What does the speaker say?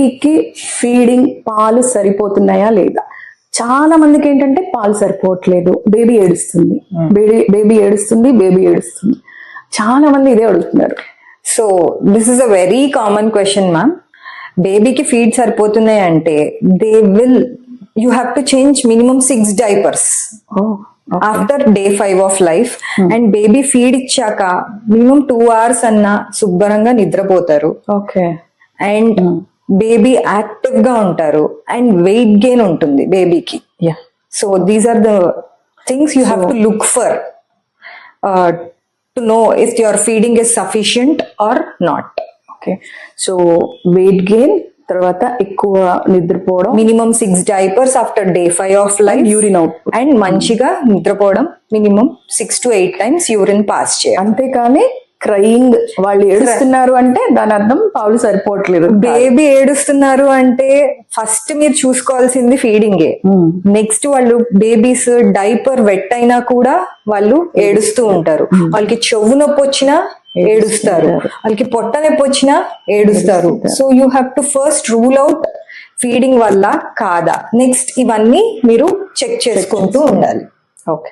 బేబీకి ఫీడింగ్ పాలు సరిపోతున్నాయా లేదా? చాలా మందికి ఏంటంటే పాలు సరిపోవట్లేదు, బేబీ ఏడుస్తుంది, బేబీ ఏడుస్తుంది. చాలా మంది ఇదే అడుగుతున్నారు. So this is a very common question ma'am. బేబీకి ఫీడ్ సరిపోతున్నాయి అంటే you have to change minimum 6 diapers after day 5 of life. And baby feed ఇచ్చాక మినిమం 2 hours అన్నా శుభ్రంగా నిద్రపోతారు. ఓకే. అండ్ బేబీ యాక్టివ్ గా ఉంటారు అండ్ వెయిట్ గెయిన్ ఉంటుంది బేబీకి. So these are the things you have to look for to know if your feeding is sufficient or not. Okay. So weight gain, తర్వాత ఎక్కువ నిద్రపోవడం, minimum 6 diapers after day 5 of life, urine out, and మంచిగా నిద్రపోవడం, minimum 6 to 8 times urine pass చేయాలి. అంతేకాని crying, వాళ్ళు ఏడుస్తున్నారు అంటే దాని అర్థం పాలు సరిపోవట్లేదు. బేబీ ఏడుస్తున్నారు అంటే ఫస్ట్ మీరు చూసుకోవాల్సింది ఫీడింగే. నెక్స్ట్ వాళ్ళు బేబీస్ డైపర్ వెట్ అయినా కూడా వాళ్ళు ఏడుస్తూ ఉంటారు. వాళ్ళకి చెవు నొప్పి వచ్చినా ఏడుస్తారు, వాళ్ళకి పొట్ట నొప్పి వచ్చినా ఏడుస్తారు. So you have to first rule out feeding వల్ల కాదా. నెక్స్ట్ ఇవన్నీ మీరు చెక్ చేసుకుంటూ ఉండాలి. ఓకే.